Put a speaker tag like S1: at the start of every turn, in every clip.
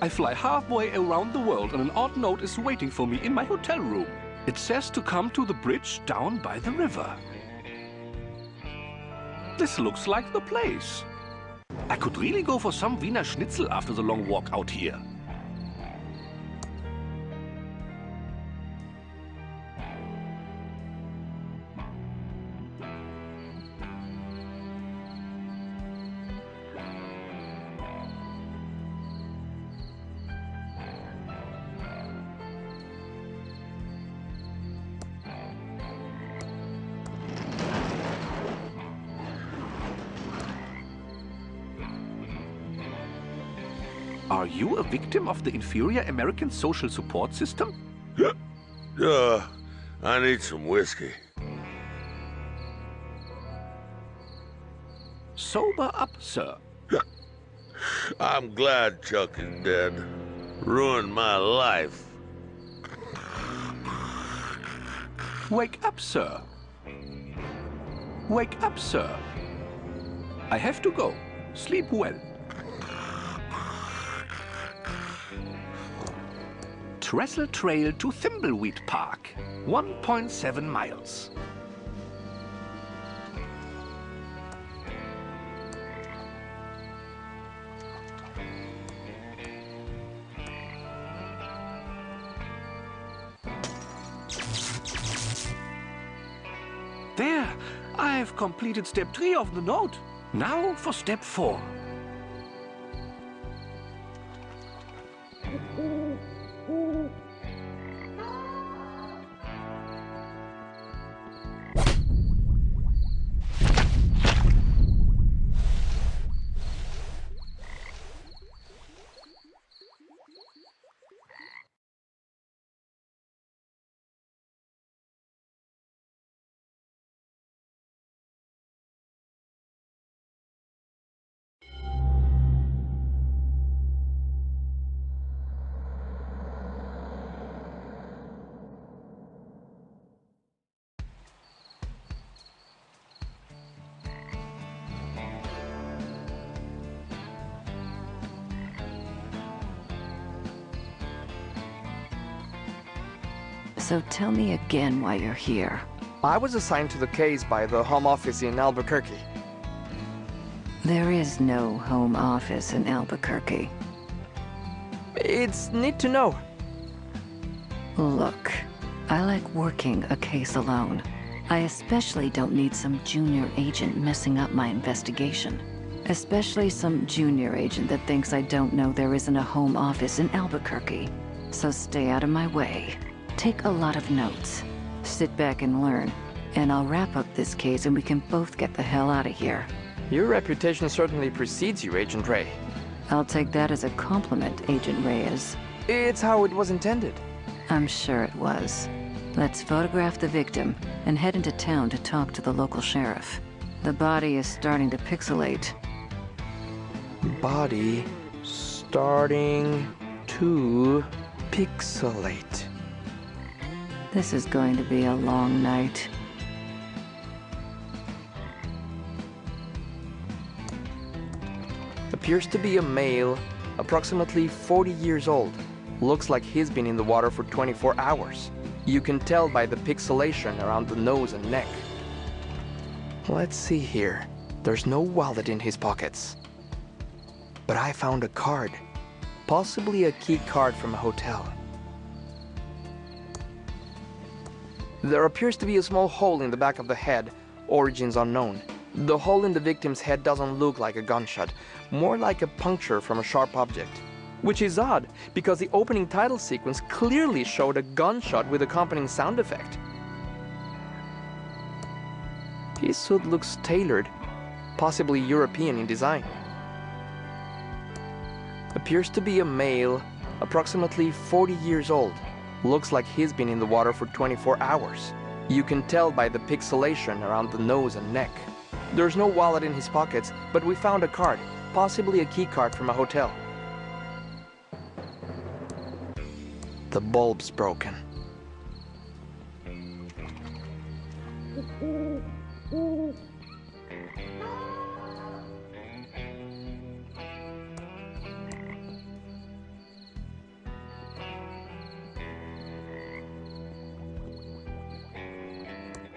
S1: I fly halfway around the world and an odd note is waiting for me in my hotel room. It says to come to the bridge down by the river. This looks like the place. I could really go for some Wiener Schnitzel after the long walk out here. Are you a victim of the inferior American social support system?
S2: I need some whiskey.
S1: Sober up, sir.
S2: I'm glad Chuck is dead. Ruined my life.
S1: Wake up, sir. Wake up, sir. I have to go. Sleep well. Trestle Trail to Thimbleweed Park, 1.7 miles. There! I've completed step 3 of the note. Now for step 4.
S3: So tell me again why you're here.
S4: I was assigned to the case by the Home Office in Albuquerque.
S3: There is no home office in Albuquerque.
S4: It's neat to know.
S3: Look, I like working a case alone. I especially don't need some junior agent messing up my investigation. Especially some junior agent that thinks I don't know there isn't a home office in Albuquerque. So stay out of my way. Take a lot of notes. Sit back and learn. And I'll wrap up this case and we can both get the hell out of here.
S4: Your reputation certainly precedes you, Agent Ray.
S3: I'll take that as a compliment, Agent Reyes.
S4: It's how it was intended.
S3: I'm sure it was. Let's photograph the victim and head into town to talk to the local sheriff. The body is starting to pixelate.
S4: Body starting to pixelate.
S3: This is going to be a long night.
S4: Appears to be a male, approximately 40 years old. Looks like he's been in the water for 24 hours. You can tell by the pixelation around the nose and neck. Let's see here. There's no wallet in his pockets. But I found a card. Possibly a key card from a hotel. There appears to be a small hole in the back of the head, origins unknown. The hole in the victim's head doesn't look like a gunshot, more like a puncture from a sharp object. Which is odd, because the opening title sequence clearly showed a gunshot with accompanying sound effect. His suit looks tailored, possibly European in design. Appears to be a male, approximately 40 years old. Looks like he's been in the water for 24 hours. You can tell by the pixelation around the nose and neck. There's no wallet in his pockets, but we found a card, possibly a key card from a hotel. The bulb's broken.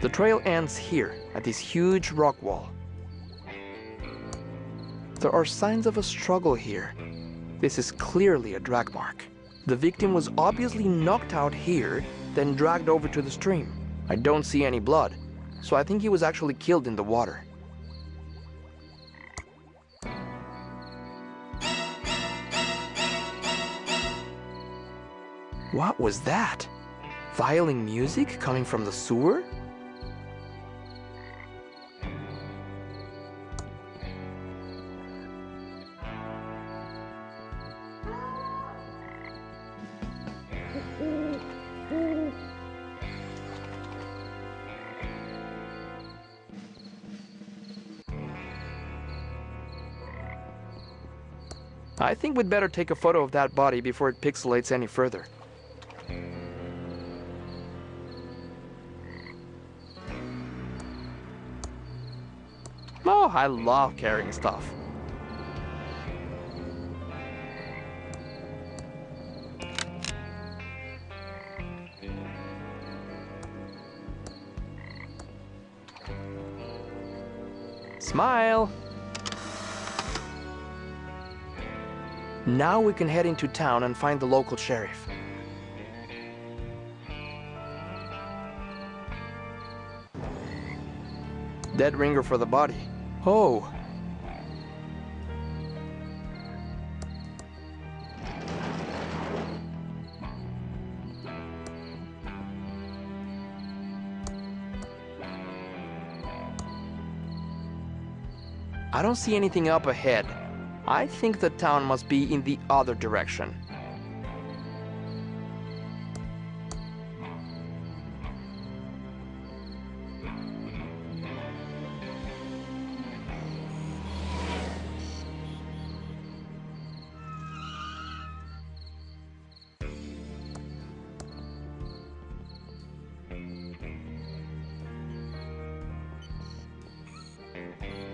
S4: The trail ends here, at this huge rock wall. There are signs of a struggle here. This is clearly a drag mark. The victim was obviously knocked out here, then dragged over to the stream. I don't see any blood, so I think he was actually killed in the water. What was that? Violin music coming from the sewer? I think we'd better take a photo of that body before it pixelates any further. Oh, I love carrying stuff. Smile! Now we can head into town and find the local sheriff. Dead ringer for the body. Oh. I don't see anything up ahead. I think the town must be in the other direction.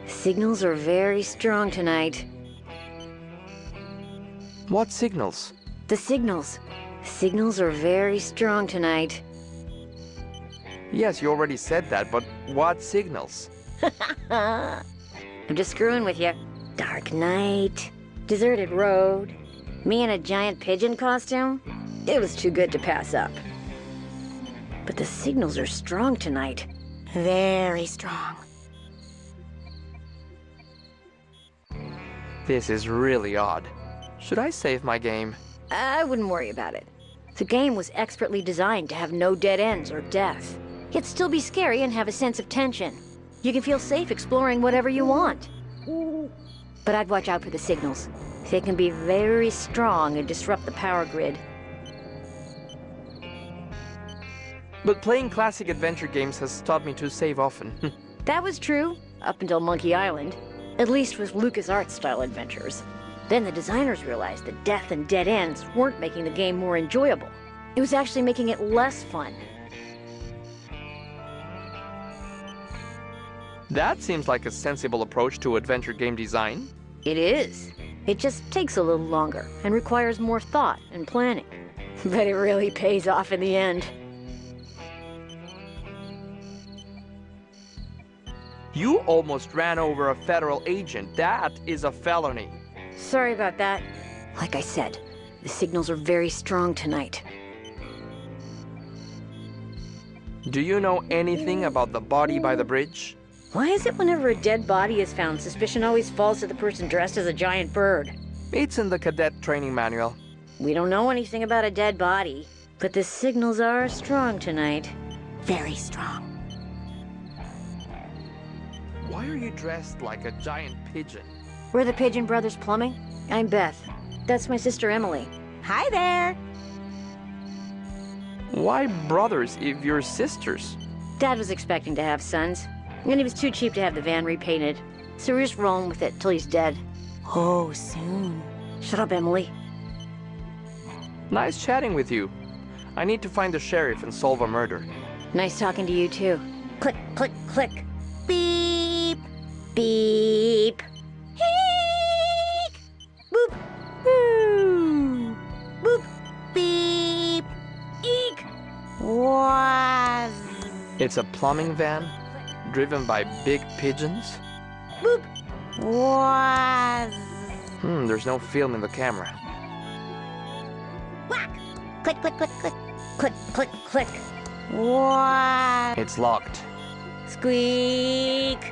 S5: Signals are very strong tonight.
S4: What signals?
S5: The signals. Signals are very strong tonight.
S4: Yes, you already said that, but what signals?
S5: I'm just screwing with you. Dark night, deserted road, me in a giant pigeon costume. It was too good to pass up. But the signals are strong tonight. Very strong.
S4: This is really odd. Should I save my game?
S5: I wouldn't worry about it. The game was expertly designed to have no dead ends or death, yet still be scary and have a sense of tension. You can feel safe exploring whatever you want. But I'd watch out for the signals. They can be very strong and disrupt the power grid.
S4: But playing classic adventure games has taught me to save often.
S5: That was true, up until Monkey Island. At least with LucasArts-style adventures. Then the designers realized that death and dead ends weren't making the game more enjoyable. It was actually making it less fun.
S4: That seems like a sensible approach to adventure game design.
S5: It is. It just takes a little longer and requires more thought and planning. But it really pays off in the end.
S4: You almost ran over a federal agent. That is a felony.
S5: Sorry about that. Like I said, the signals are very strong tonight.
S4: Do you know anything about the body by the bridge?
S5: Why is it whenever a dead body is found, suspicion always falls to the person dressed as a giant bird?
S4: It's in the cadet training manual.
S5: We don't know anything about a dead body, but the signals are strong tonight. Very strong.
S4: Why are you dressed like a giant pigeon?
S5: We're the Pigeon Brothers Plumbing. I'm Beth. That's my sister Emily. Hi there!
S4: Why brothers if you're sisters?
S5: Dad was expecting to have sons, and he was too cheap to have the van repainted. So we're just rolling with it till he's dead. Oh, soon. Shut up, Emily.
S4: Nice chatting with you. I need to find the sheriff and solve a murder.
S5: Nice talking to you, too. Click, click, click. Beep! Beep! Eek! Boop! Boo! Boop! Beep! Eek! Waz!
S4: It It's a plumbing van driven by big pigeons.
S5: Boop. Waz.
S4: There's no film in the camera.
S5: Whack. Click, click, click, click. Click, click, click. Waz.
S4: It's locked.
S5: Squeak.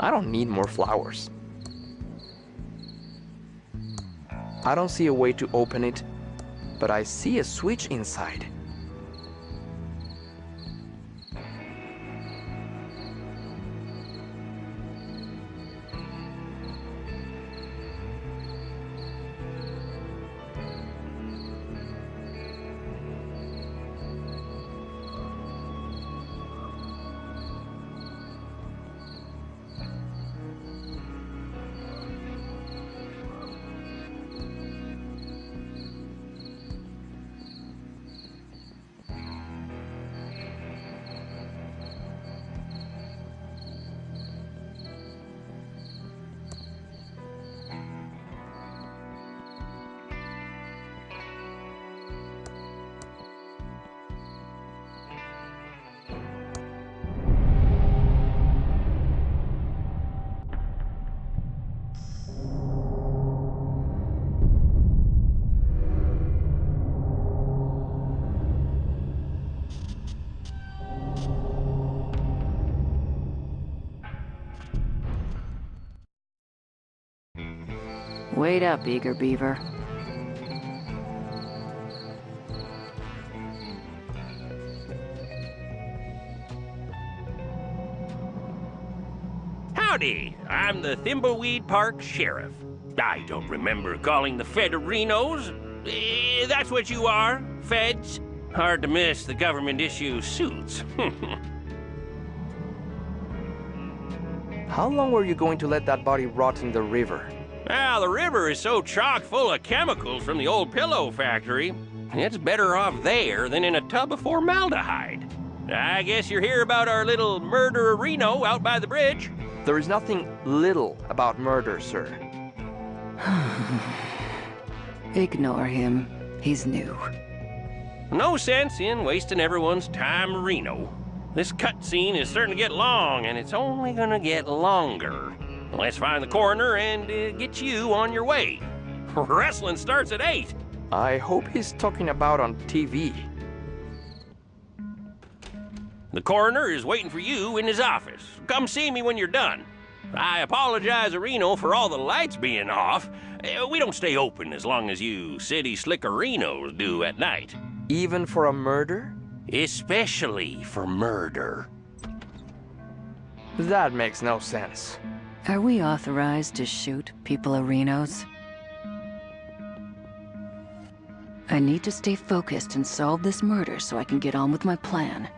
S4: I don't need more flowers. I don't see a way to open it, but I see a switch inside.
S3: Wait up, eager beaver.
S6: Howdy, I'm the Thimbleweed Park Sheriff. I don't remember calling the Federinos. That's what you are, feds. Hard to miss the government-issue suits.
S4: How long were you going to let that body rot in the river?
S6: Well, the river is so chock full of chemicals from the old pillow factory, it's better off there than in a tub of formaldehyde. I guess you're here about our little murder-reno out by the bridge.
S4: There is nothing little about murder, sir.
S3: Ignore him. He's new.
S6: No sense in wasting everyone's time, Reno. This cutscene is starting to get long, and it's only gonna get longer. Let's find the coroner and get you on your way. Wrestling starts at 8.
S4: I hope he's talking about on TV.
S6: The coroner is waiting for you in his office. Come see me when you're done. I apologize, Reno, for all the lights being off. We don't stay open as long as you city slickerinos do at night.
S4: Even for a murder?
S6: Especially for murder.
S4: That makes no sense.
S3: Are we authorized to shoot people-arenos? I need to stay focused and solve this murder so I can get on with my plan.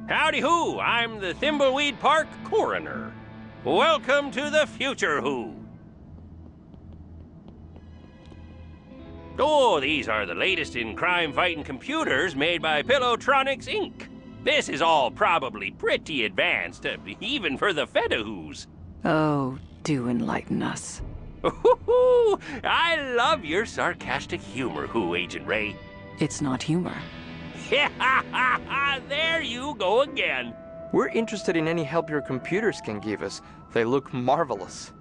S6: Howdy-ho, I'm the Thimbleweed Park coroner. Welcome to the future, who? Oh, these are the latest in crime-fighting computers made by Pillowtronics, Inc. This is all probably pretty advanced, even for the Fedahoos.
S3: Oh, do enlighten us.
S6: Ooh, I love your sarcastic humor, Agent Ray.
S3: It's not humor.
S6: There you go again.
S4: We're interested in any help your computers can give us. They look marvelous.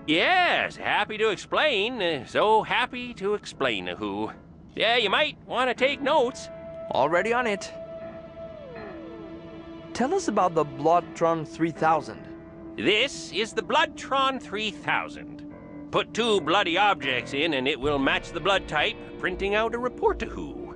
S6: Yes, happy to explain. So happy to explain, Who. Yeah, you might want to take notes.
S4: Already on it. Tell us about the Bloodtron 3000.
S6: This is the Bloodtron 3000. Put 2 bloody objects in and it will match the blood type, printing out a report to Who.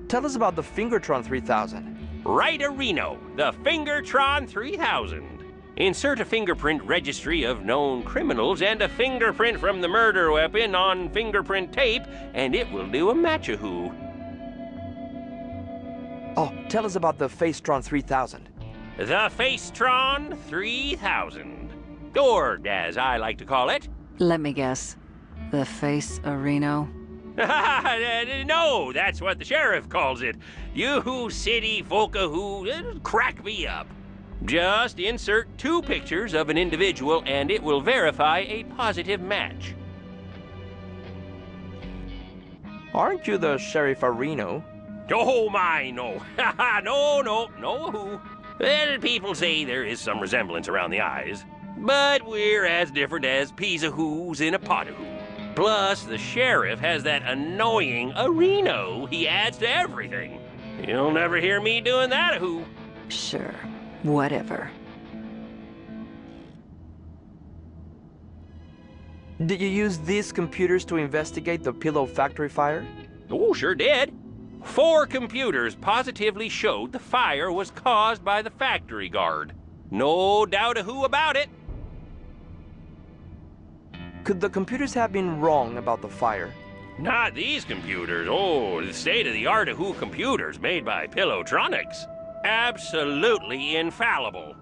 S4: Tell us about the Fingertron 3000.
S6: Right-a-reno, the Fingertron 3000. Insert a fingerprint registry of known criminals and a fingerprint from the murder weapon on fingerprint tape, and it will do a match-a-who.
S4: Oh, tell us about the Facetron 3000.
S6: The Facetron 3000. Or, as I like to call it...
S3: Let me guess. The Face Areno?
S6: No, that's what the sheriff calls it. You city folka who crack me up. Just insert 2 pictures of an individual and it will verify a positive match.
S4: Aren't you the Sheriff Areno?
S6: Oh my, no. no, Who. Well, people say there is some resemblance around the eyes, but we're as different as peas of who's in a pot of who. Plus, the sheriff has that annoying Areno he adds to everything. You'll never hear me doing that, Who.
S3: Sure, whatever.
S4: Did you use these computers to investigate the Pillow Factory fire?
S6: Oh, sure did. 4 computers positively showed the fire was caused by the factory guard. No doubt a who about it.
S4: Could the computers have been wrong about the fire?
S6: Not these computers. Oh, the state-of-the-art who computers made by Pillowtronics. Absolutely infallible.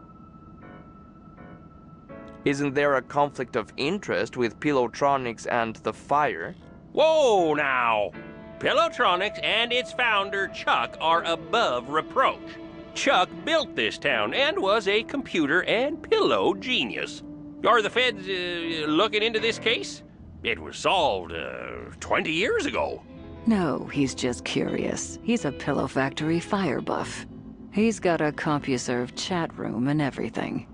S4: Isn't there a conflict of interest with Pillowtronics and the fire?
S6: Whoa, now. Pillowtronics and its founder, Chuck, are above reproach. Chuck built this town and was a computer and pillow genius. Are the feds looking into this case? It was solved 20 years ago.
S3: No, he's just curious. He's a Pillow Factory fire buff. He's got a CompuServe chat room and everything.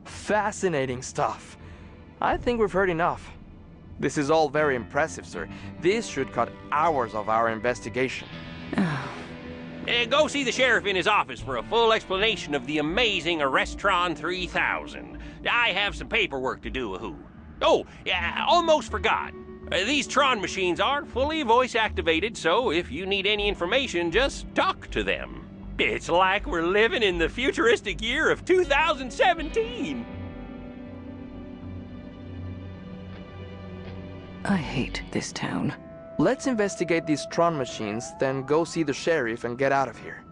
S4: Fascinating stuff. I think we've heard enough. This is all very impressive, sir. This should cut hours of our investigation.
S6: Go see the sheriff in his office for a full explanation of the amazing Arrestron 3000. I have some paperwork to do, Who. Oh, yeah, almost forgot. These Tron machines are fully voice-activated, so if you need any information, just talk to them. It's like we're living in the futuristic year of 2017.
S3: I hate this town.
S4: Let's investigate these Tron machines, then go see the sheriff and get out of here.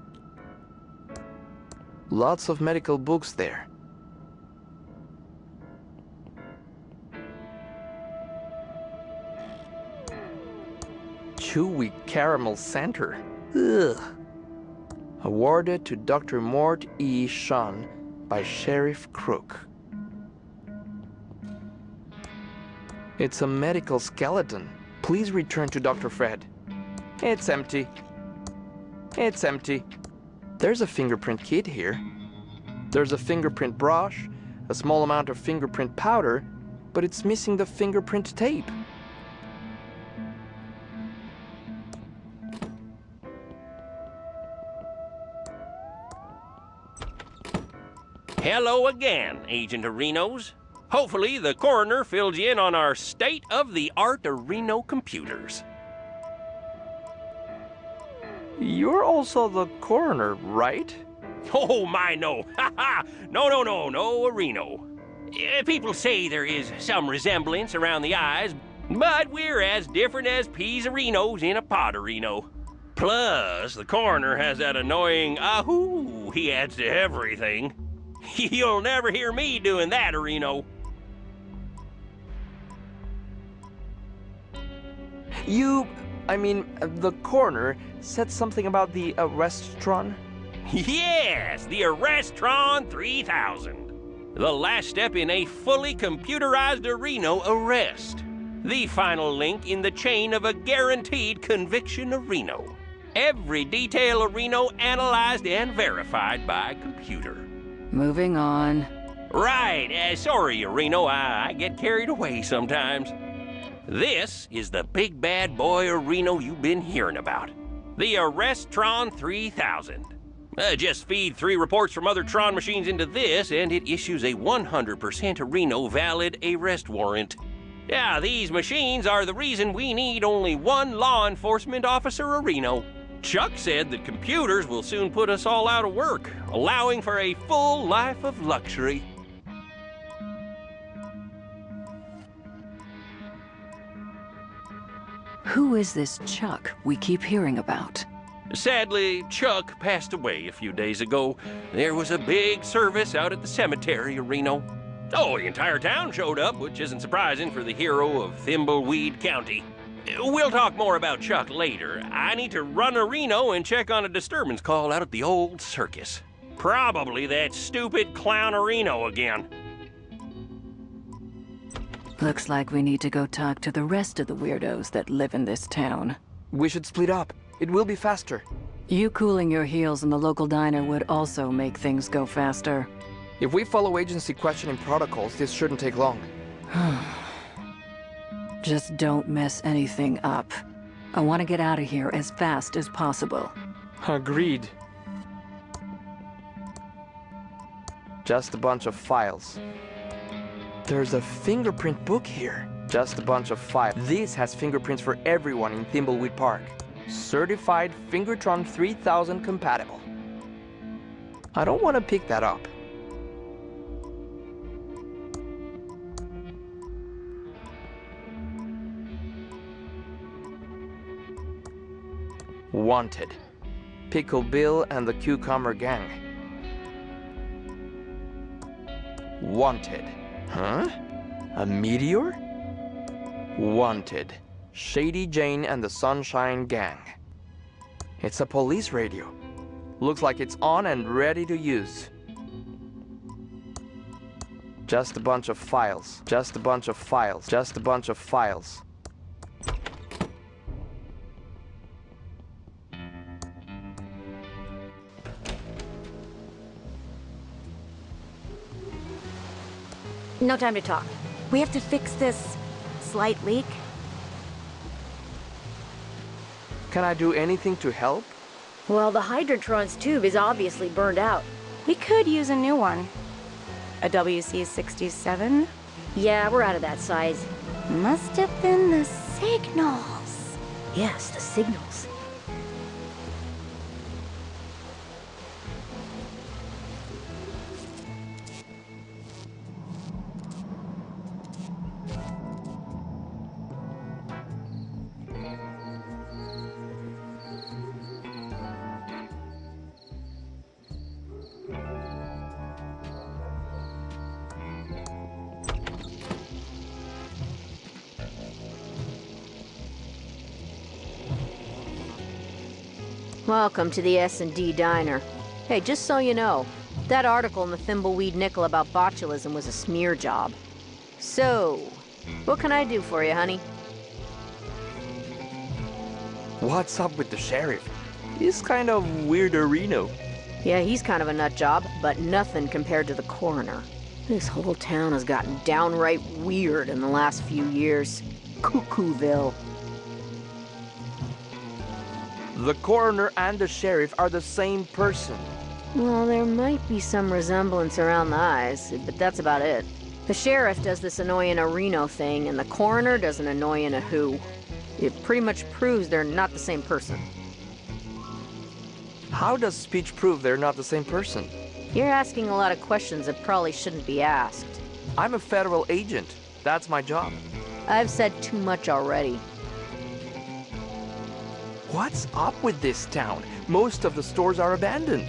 S4: Lots of medical books there. Chewy caramel center. Ugh. Awarded to Dr. Mort E. Shun by Sheriff Crook. It's a medical skeleton. Please return to Dr. Fred. It's empty. It's empty. There's a fingerprint kit here. There's a fingerprint brush, a small amount of fingerprint powder, but it's missing the fingerprint tape.
S6: Hello again, Agent Arenos. Hopefully the coroner filled you in on our state-of-the-art Areno computers.
S4: You're also the coroner, right?
S6: Oh, my, no. No, Areno. People say there is some resemblance around the eyes, but we're as different as peas Arenos in a pot Areno. Plus, the coroner has that annoying ahoo he adds to everything. You'll never hear me doing that, Areno.
S4: The coroner said something about the arrestron?
S6: Yes, the Arrestron 3000. The last step in a fully computerized Reno arrest. The final link in the chain of a guaranteed conviction of Reno. Every detail of Reno analyzed and verified by computer.
S3: Moving on.
S6: Right, sorry, Reno, I get carried away sometimes. This is the big bad boy of Reno you've been hearing about. The Arrestron 3000. Just feed 3 reports from other Tron machines into this, and it issues a 100% Reno valid arrest warrant. Yeah, these machines are the reason we need only 1 law enforcement officer of Reno. Chuck said that computers will soon put us all out of work, allowing for a full life of luxury.
S3: Who is this Chuck we keep hearing about?
S6: Sadly, Chuck passed away a few days ago. There was a big service out at the cemetery of Reno. Oh, the entire town showed up, which isn't surprising for the hero of Thimbleweed County. We'll talk more about Chuck later. I need to run to Reno and check on a disturbance call out at the old circus. Probably that stupid clown of Reno again.
S3: Looks like we need to go talk to the rest of the weirdos that live in this town.
S4: We should split up. It will be faster.
S3: You cooling your heels in the local diner would also make things go faster.
S4: If we follow agency questioning protocols, this shouldn't take long.
S3: Just don't mess anything up. I want to get out of here as fast as possible.
S4: Agreed. Just a bunch of files. There's a fingerprint book here. Just a bunch of files. This has fingerprints for everyone in Thimbleweed Park. Certified Fingertron 3000 compatible. I don't want to pick that up. Wanted. Pickle Bill and the Cucumber Gang. Wanted. Huh? A meteor? Wanted. Shady Jane and the Sunshine Gang. It's a police radio. Looks like it's on and ready to use. Just a bunch of files. Just a bunch of files. Just a bunch of files.
S5: No time to talk. We have to fix this slight leak.
S4: Can I do anything to help?
S5: Well, the Hydrantron's tube is obviously burned out.
S7: We could use a new one. A WC-67?
S5: Yeah, we're out of that size.
S7: Must have been the signals.
S5: Yes, the signals. Welcome to the S&D Diner. Hey, just so you know, that article in the Thimbleweed Nickel about botulism was a smear job. So, what can I do for you, honey?
S4: What's up with the sheriff? He's kind of weirderino.
S5: Yeah, he's kind of a nut job, but nothing compared to the coroner. This whole town has gotten downright weird in the last few years. Cuckooville.
S4: The coroner and the sheriff are the same person.
S5: Well, there might be some resemblance around the eyes, but that's about it. The sheriff does this annoying a Reno thing, and the coroner does an annoying a who. It pretty much proves they're not the same person.
S4: How does speech prove they're not the same person?
S5: You're asking a lot of questions that probably shouldn't be asked.
S4: I'm a federal agent. That's my job.
S5: I've said too much already.
S4: What's up with this town? Most of the stores are abandoned.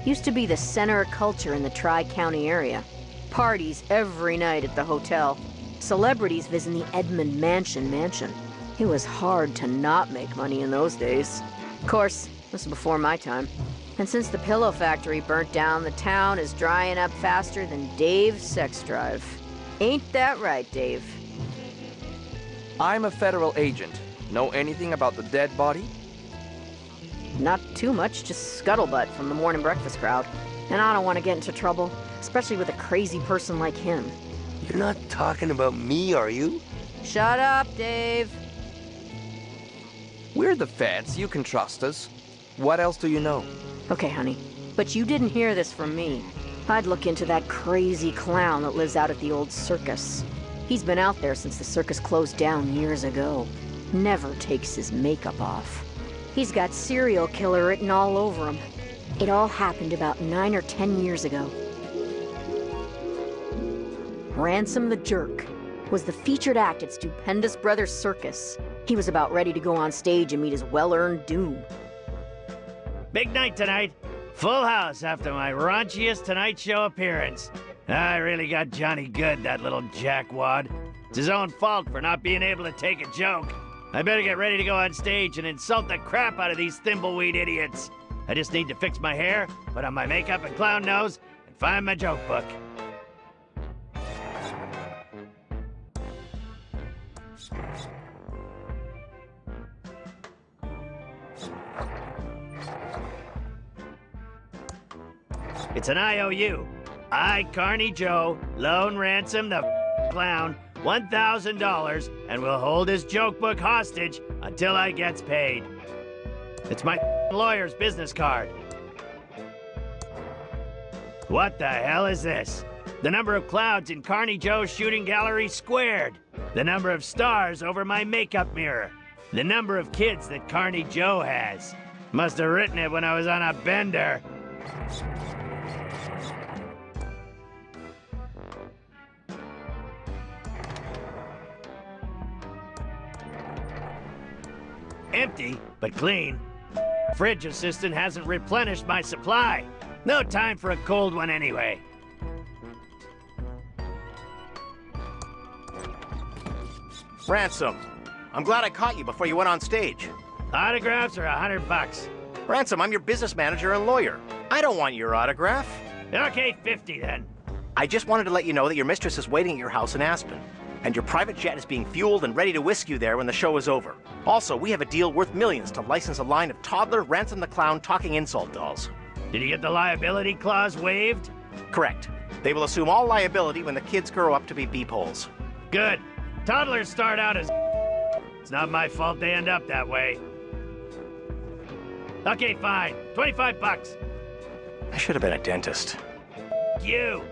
S5: Used to be the center of culture in the Tri-County area. Parties every night at the hotel. Celebrities visiting the Edmund mansion. It was hard to not make money in those days. Of course, this was before my time. And since the pillow factory burnt down, the town is drying up faster than Dave's sex drive. Ain't that right, Dave?
S4: I'm a federal agent. Know anything about the dead body?
S5: Not too much, just scuttlebutt from the morning breakfast crowd. And I don't want to get into trouble, especially with a crazy person like him.
S8: You're not talking about me, are you?
S5: Shut up, Dave.
S4: We're the feds. You can trust us. What else do you know?
S5: Okay, honey, but you didn't hear this from me. I'd look into that crazy clown that lives out at the old circus. He's been out there since the circus closed down years ago. Never takes his makeup off. He's got serial killer written all over him. It all happened about 9 or 10 years ago. Ransom the Jerk was the featured act at Stupendous Brothers Circus. He was about ready to go on stage and meet his well-earned doom.
S9: Big night tonight. Full house after my raunchiest Tonight Show appearance. I really got Johnny good, that little jackwad. It's his own fault for not being able to take a joke. I better get ready to go on stage and insult the crap out of these Thimbleweed idiots. I just need to fix my hair, put on my makeup and clown nose, and find my joke book. It's an IOU. I, Carney Joe, loan Ransom the clown $1,000 and will hold his joke book hostage until I gets paid. It's my lawyer's business card. What the hell is this? The number of clouds in Carney Joe's shooting gallery squared. The number of stars over my makeup mirror. The number of kids that Carney Joe has. Must have written it when I was on a bender. Empty, but clean. Fridge assistant hasn't replenished my supply. No time for a cold one anyway.
S10: Ransom, I'm glad I caught you before you went on stage.
S9: Autographs are $100.
S10: Ransom, I'm your business manager and lawyer. I don't want your autograph.
S9: Okay, 50 then.
S10: I just wanted to let you know that your mistress is waiting at your house in Aspen. And your private jet is being fueled and ready to whisk you there when the show is over. Also, we have a deal worth millions to license a line of toddler Ransom the Clown talking insult dolls.
S9: Did you get the liability clause waived?
S10: Correct. They will assume all liability when the kids grow up to be beep-holes.
S9: Good. Toddlers start out as It's not my fault they end up that way. Okay, fine. $25.
S10: I should have been a dentist.
S9: You.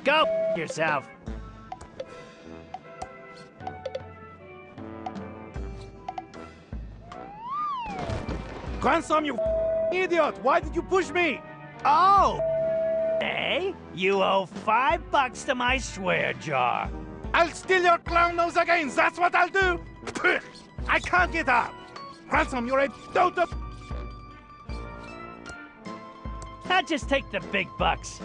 S9: Go yourself.
S11: Ransom, you idiot! Why did you push me?
S9: Oh! Hey, you owe $5 to my swear jar.
S11: I'll steal your clown nose again, that's what I'll do! I can't get up! Ransom, you're a total...
S9: I'll just take the big bucks.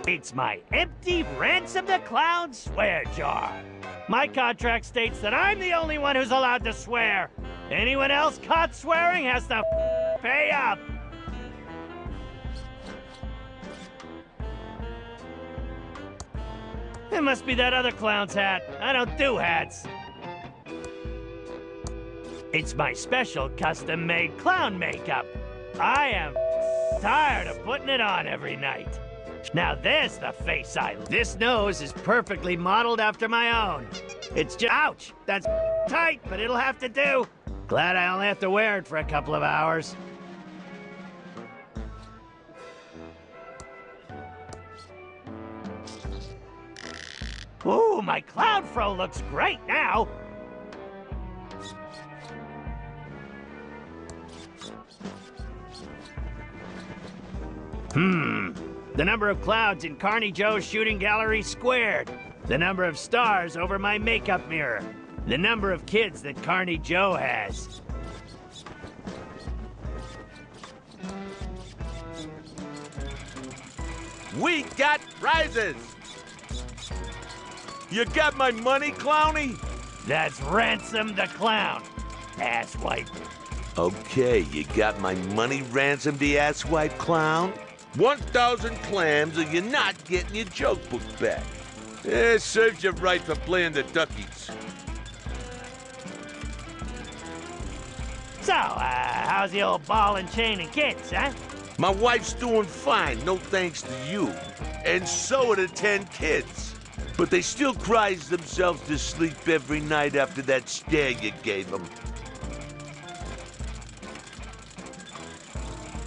S9: It's my empty Ransom the Clown swear jar. My contract states that I'm the only one who's allowed to swear. Anyone else caught swearing has to pay up. It must be that other clown's hat. I don't do hats. It's my special custom-made clown makeup. I am tired of putting it on every night. Now there's the face This nose is perfectly modeled after my own. It's just, ouch, that's tight, but it'll have to do. Glad I only have to wear it for a couple of hours. Ooh, my clown fro looks great now. The number of clouds in Carney Joe's shooting gallery squared. The number of stars over my makeup mirror. The number of kids that Carney Joe has.
S2: We got prizes! You got my money, Clowny?
S9: That's Ransom the Clown, asswipe.
S2: Okay, you got my money, Ransom the asswipe clown? 1,000 clams or you're not getting your joke book back. It serves you right for playing the duckies.
S9: So, how's the old ball and chain and kids, huh?
S2: My wife's doing fine, no thanks to you. And so are the 10 kids. But they still cries themselves to sleep every night after that stare you gave them.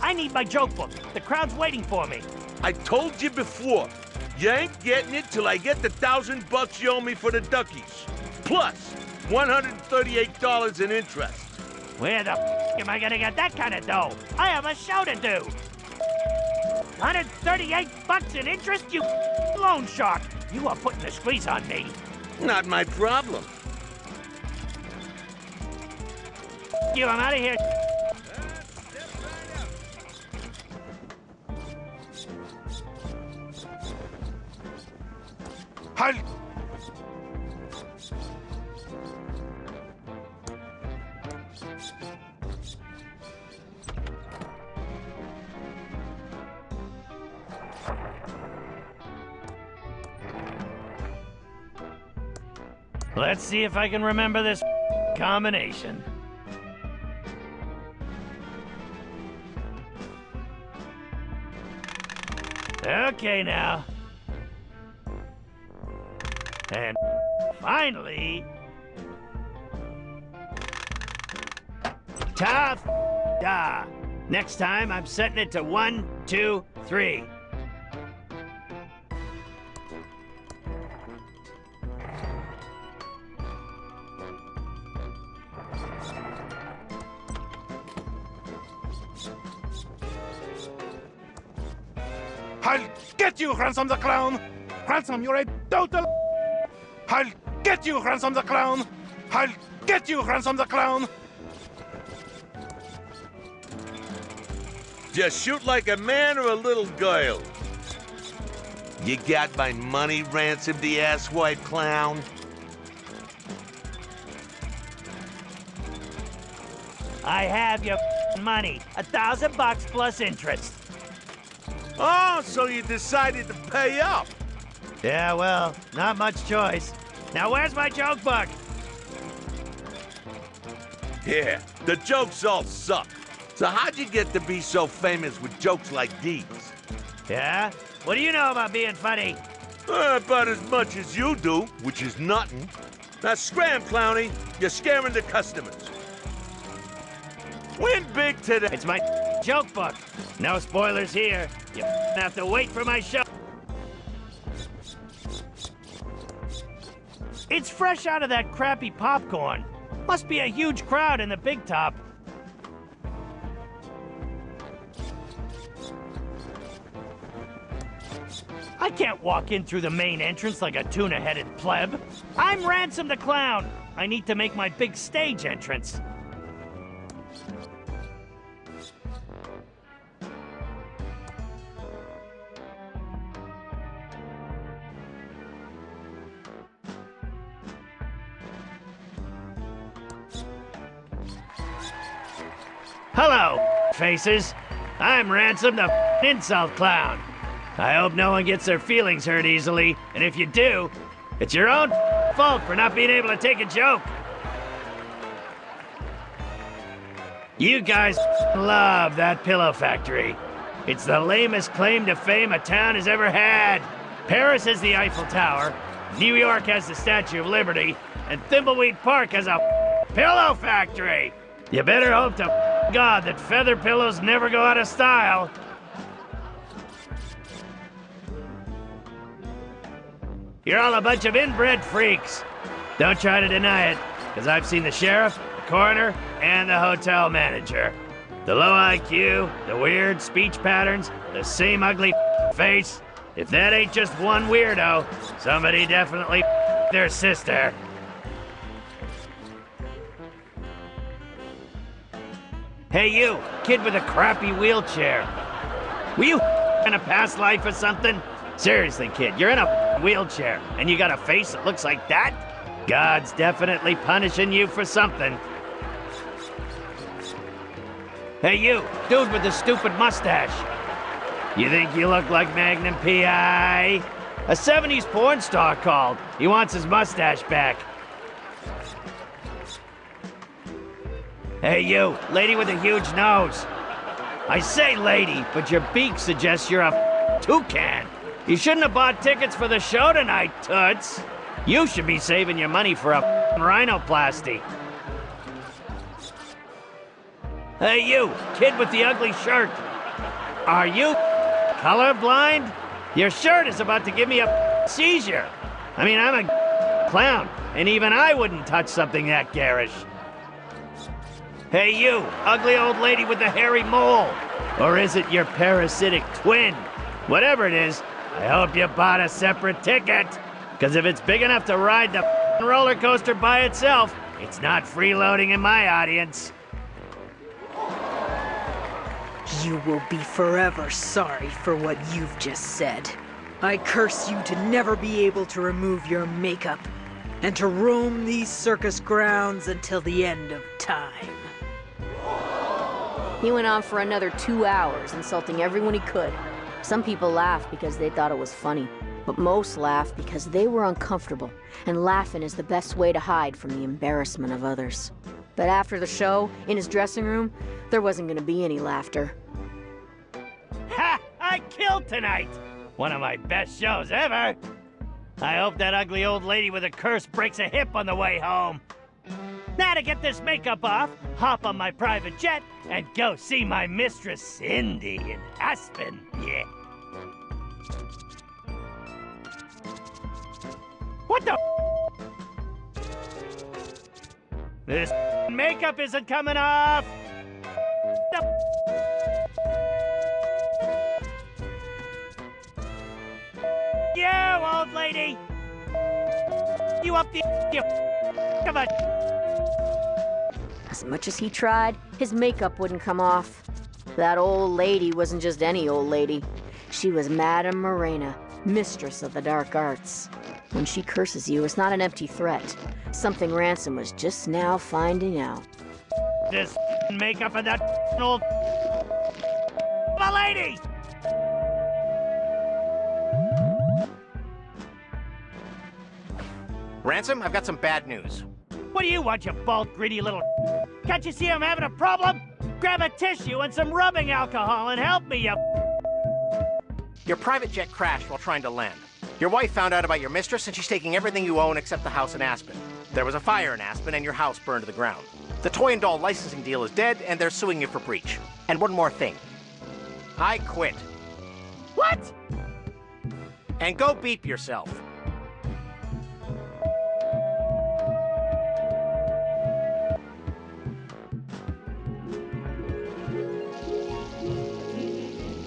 S9: I need my joke book. The crowd's waiting for me.
S2: I told you before, you ain't getting it till I get the $1,000 you owe me for the duckies. Plus, $138 in interest.
S9: Where the am I gonna get that kind of dough? I have a show to do. $138 in interest, you loan shark. You are putting the squeeze on me.
S2: Not my problem.
S9: You, I'm out of here.
S11: Halt!
S9: Let's see if I can remember this combination. Okay now. And finally... Ta-da! Next time, I'm setting it to 1, 2, 3.
S11: I'll get you, Ransom the Clown! Ransom, you're a total... I'll get you, Ransom the Clown! I'll get you, Ransom the Clown!
S2: Just shoot like a man or a little girl. You got my money, Ransom the asswipe clown?
S9: I have your money. $1,000 plus interest.
S2: Oh, so you decided to pay up?
S9: Yeah, well, not much choice. Now where's my joke book?
S2: Yeah, the jokes all suck. So how'd you get to be so famous with jokes like these?
S9: Yeah? What do you know about being funny?
S2: About as much as you do, which is nothing. Now scram, Clowny. You're scaring the customers. Win big today.
S9: It's my joke book. No spoilers here. You have to wait for my show. It's fresh out of that crappy popcorn. Must be a huge crowd in the big top. I can't walk in through the main entrance like a tuna-headed pleb. I'm Ransom the Clown. I need to make my big stage entrance. Hello, faces. I'm Ransom the Insult Clown. I hope no one gets their feelings hurt easily, and if you do, it's your own fault for not being able to take a joke. You guys love that pillow factory. It's the lamest claim to fame a town has ever had. Paris has the Eiffel Tower, New York has the Statue of Liberty, and Thimbleweed Park has a pillow factory. You better hope to God that feather pillows never go out of style. You're all a bunch of inbred freaks. Don't try to deny it, because I've seen the sheriff, the coroner, and the hotel manager. The low IQ, the weird speech patterns, the same ugly face. If that ain't just one weirdo, somebody definitely their sister. Hey you, kid with a crappy wheelchair. Will you in a past life or something? Seriously, kid, you're in a wheelchair, and you got a face that looks like that? God's definitely punishing you for something. Hey, you, dude with the stupid mustache. You think you look like Magnum P.I.? A 70s porn star called. He wants his mustache back. Hey, you, lady with a huge nose. I say lady, but your beak suggests you're a toucan. You shouldn't have bought tickets for the show tonight, Toots. You should be saving your money for a rhinoplasty. Hey, you, kid with the ugly shirt. Are you colorblind? Your shirt is about to give me a seizure. I mean, I'm a clown, and even I wouldn't touch something that garish. Hey, you, ugly old lady with the hairy mole. Or is it your parasitic twin? Whatever it is, I hope you bought a separate ticket. Because if it's big enough to ride the roller coaster by itself, it's not freeloading in my audience.
S12: You will be forever sorry for what you've just said. I curse you to never be able to remove your makeup and to roam these circus grounds until the end of time.
S5: He went on for another 2 hours, insulting everyone he could. Some people laughed because they thought it was funny, but most laughed because they were uncomfortable, and laughing is the best way to hide from the embarrassment of others. But after the show, in his dressing room, there wasn't gonna be any laughter.
S9: Ha! I killed tonight! One of my best shows ever! I hope that ugly old lady with a curse breaks a hip on the way home. Now to get this makeup off, hop on my private jet and go see my mistress Cindy in Aspen. Yeah. What the? This makeup isn't coming off. You old lady. You up the you of a.
S5: As much as he tried, his makeup wouldn't come off. That old lady wasn't just any old lady. She was Madame Morena, mistress of the dark arts. When she curses you, it's not an empty threat. Something Ransom was just now finding out.
S9: This makeup of that old a lady!
S10: Ransom, I've got some bad news.
S9: What do you want, you bald, greedy little... Can't you see I'm having a problem? Grab a tissue and some rubbing alcohol and help me, you...
S10: Your private jet crashed while trying to land. Your wife found out about your mistress and she's taking everything you own except the house in Aspen. There was a fire in Aspen and your house burned to the ground. The toy and doll licensing deal is dead and they're suing you for breach. And one more thing. I quit.
S9: What?
S10: And go beep yourself.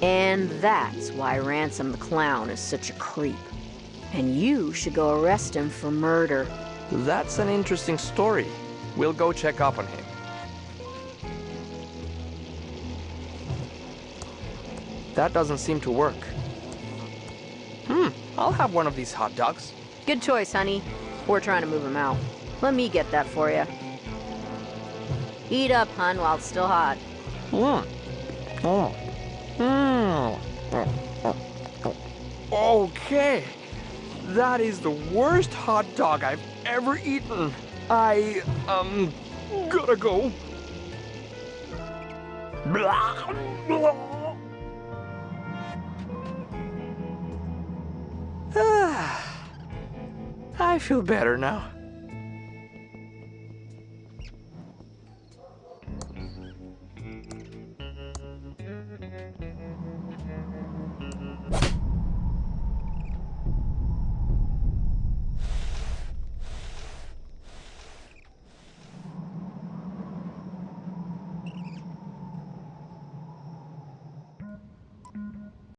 S5: And that's why Ransom the Clown is such a creep. And you should go arrest him for murder.
S4: That's an interesting story. We'll go check up on him. That doesn't seem to work. I'll have one of these hot dogs.
S5: Good choice, honey. We're trying to move him out. Let me get that for you. Eat up, hun, while it's still hot.
S4: Okay. That is the worst hot dog I've ever eaten. I, gotta go. I feel better now.